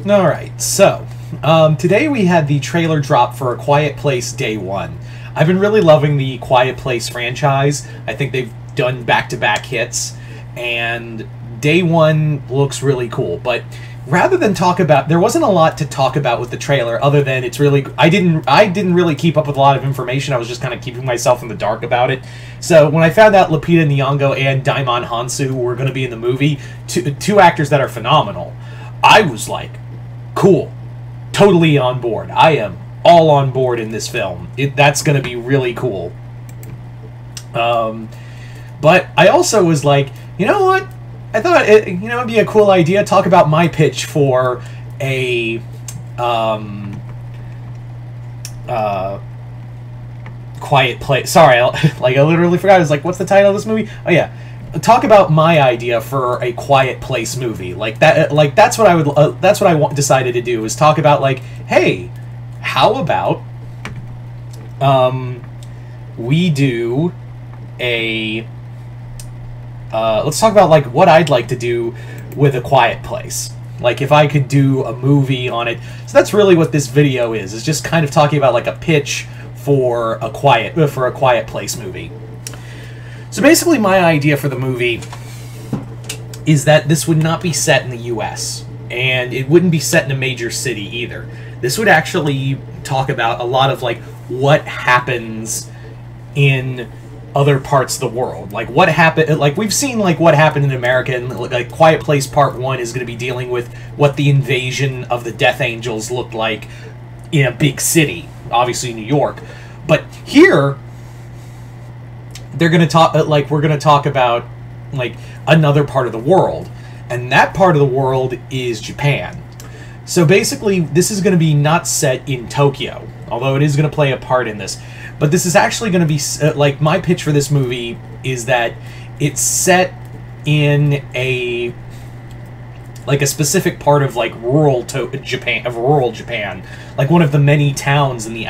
Alright, so, today we had the trailer drop for A Quiet Place Day 1. I've been really loving the Quiet Place franchise. I think they've done back-to-back hits, and Day 1 looks really cool, but rather than talk about... There wasn't a lot to talk about with the trailer, other than it's really... I didn't really keep up with a lot of information. I was just kind of keeping myself in the dark about it. So when I found out Lupita Nyong'o and Daimon Hansu were going to be in the movie, two actors that are phenomenal, I was like, cool. Totally on board. I am all on board in this film. That's going to be really cool. But I also was like, you know what? I thought it'd be a cool idea to talk about my pitch for a Quiet Place. Sorry, I literally forgot. I was like, what's the title of this movie? Oh yeah, talk about my idea for a Quiet Place movie. That's what I would. That's what I decided to do, is talk about, like, hey, how about we do a let's talk about, like, what I'd like to do with A Quiet Place. Like, if I could do a movie on it. So that's really what this video is. It's just kind of talking about, like, a pitch for a Quiet Place movie. So basically, my idea for the movie is that this would not be set in the U.S., and it wouldn't be set in a major city either. This would actually talk about a lot of, like, what happens in other parts of the world. Like, what happened, like, we've seen, like, what happened in America, and, like, Quiet Place Part 1 is going to be dealing with what the invasion of the Death Angels looked like in a big city, obviously New York. But here, they're going to talk, we're going to talk about, like, another part of the world, and that part of the world is Japan. So basically, this is going to be not set in Tokyo, although it is going to play a part in this. But this is actually going to be, like, my pitch for this movie is that it's set in a specific part of, like, rural Japan, like one of the many towns in the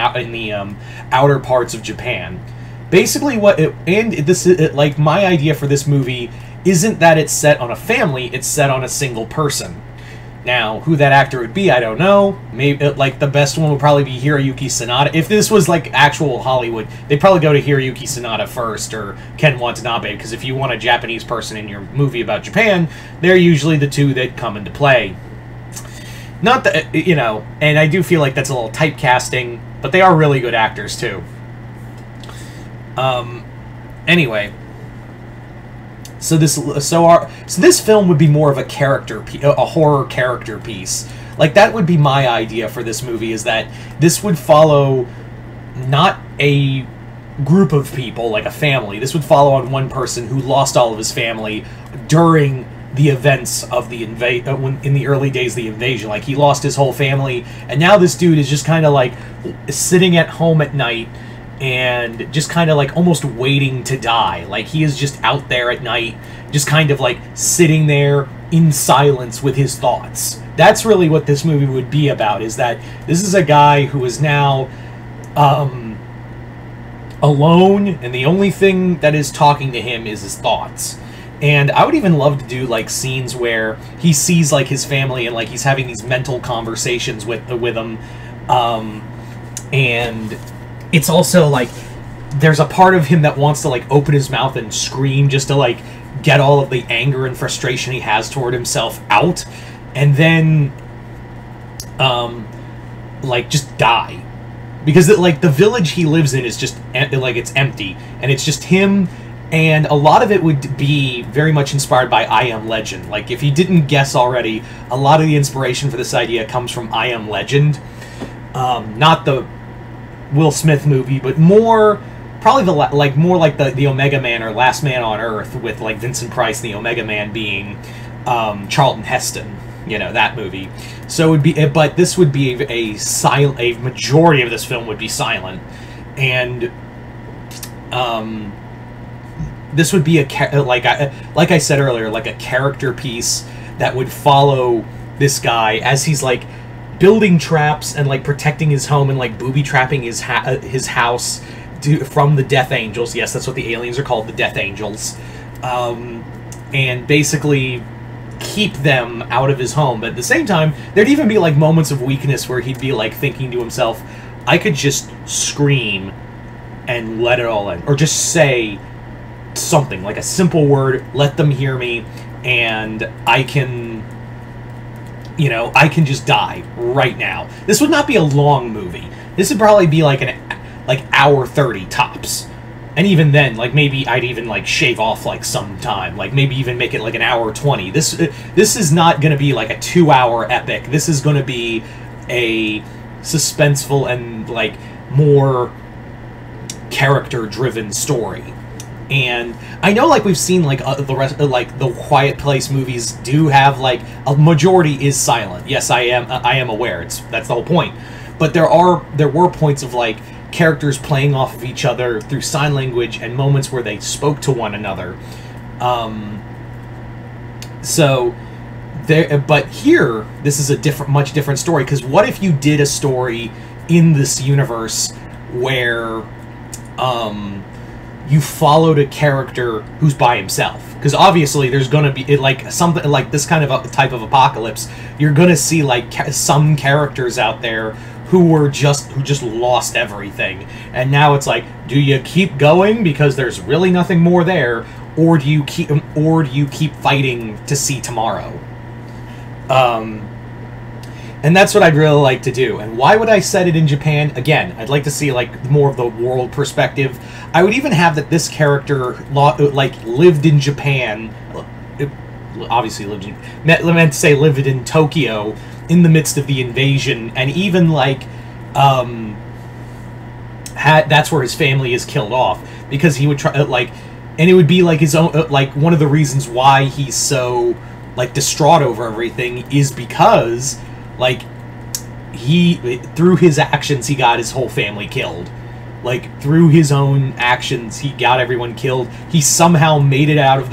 outer parts of Japan. Basically, like, my idea for this movie isn't that it's set on a family; it's set on a single person. Now, who that actor would be, I don't know. Maybe, like, the best one would probably be Hiroyuki Sanada. If this was, like, actual Hollywood, they'd probably go to Hiroyuki Sanada first, or Ken Watanabe, because if you want a Japanese person in your movie about Japan, they're usually the two that come into play. Not that, and I do feel like that's a little typecasting, but they are really good actors, too. Anyway... So this film would be more of a horror character piece. Like, that would be my idea for this movie, is that this would follow not a group of people, like a family. This would follow on one person who lost all of his family during the events of the in the early days of the invasion. Like, he lost his whole family, and now this dude is just kind of, like, sitting at home at night and just kind of, like, almost waiting to die. Like, he is just out there at night, just kind of, like, sitting there in silence with his thoughts. That's really what this movie would be about, is that this is a guy who is now alone, and the only thing that is talking to him is his thoughts. And I would even love to do, like, scenes where he sees, like, his family, and, like, he's having these mental conversations with them, and it's also, like, there's a part of him that wants to, like, open his mouth and scream just to, like, get all of the anger and frustration he has toward himself out, and then, like, just die. Because, like, the village he lives in is just, like, it's empty, and it's just him, and a lot of it would be very much inspired by I Am Legend. Like, if you didn't guess already, a lot of the inspiration for this idea comes from I Am Legend. Not the Will Smith movie, but more probably more like the Omega Man or Last Man on Earth, with, like, Vincent Price and the Omega Man being Charlton Heston, that movie. So it would be, but this would be a majority of this film would be silent, and this would be like I said earlier, like a character piece that would follow this guy as he's, like, building traps and, like, protecting his home and, like, booby-trapping his house from the Death Angels. Yes, that's what the aliens are called, the Death Angels. And basically keep them out of his home. But at the same time, there'd even be like moments of weakness where he'd be like thinking to himself, I could just scream and let it all in, or just say something like a simple word, let them hear me, and I can, you know, I can just die right now. This would not be a long movie. This would probably be like hour 30 tops. And even then, like, maybe I'd even, like, shave off, like, some time. Like, maybe even make it, like, an hour 20. This is not going to be, like, a 2-hour epic. This is going to be a suspenseful and, like, more character-driven story. And I know, like, we've seen, like, the rest, like, the Quiet Place movies do have, like, a majority is silent. Yes, I am aware. That's the whole point. But there were points of, like, characters playing off of each other through sign language and moments where they spoke to one another. But here, this is a much different story, because what if you did a story in this universe where you followed a character who's by himself? Because obviously there's going to be, like, something like this kind of a type of apocalypse, you're going to see, like, some characters out there who just lost everything, and now it's like, do you keep going because there's really nothing more there, or do you keep fighting to see tomorrow? And that's what I'd really like to do. And why would I set it in Japan? Again, I'd like to see, like, more of the world perspective. I would even have that this character, like, lived in Japan. Obviously lived in Tokyo in the midst of the invasion, and even, like, that's where his family is killed off, because he would try, like, and it would be, like, his own, like, one of the reasons why he's so, like, distraught over everything is because, like, through his actions, he got his whole family killed. Like, through his own actions, he got everyone killed. He somehow made it out of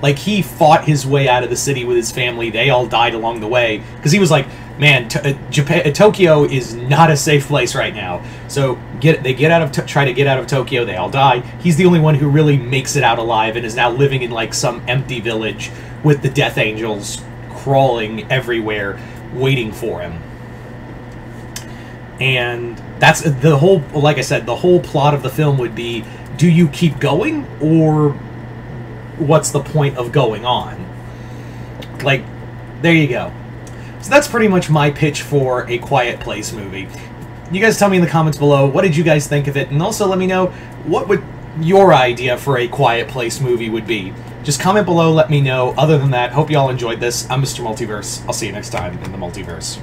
like, he fought his way out of the city with his family. They all died along the way. Because he was like, man, Tokyo is not a safe place right now. So, try to get out of Tokyo. They all die. He's the only one who really makes it out alive and is now living in, like, some empty village with the Death Angels crawling everywhere, waiting for him. And that's the whole, like I said, the whole plot of the film would be, do you keep going, or what's the point of going on? Like, there you go. So that's pretty much my pitch for A Quiet Place movie. You guys tell me in the comments below, what did you guys think of it? And also let me know, what would your idea for A Quiet Place movie would be? Just comment below, let me know. Other than that, hope you all enjoyed this. I'm Mr. Multiverse. I'll see you next time in the multiverse.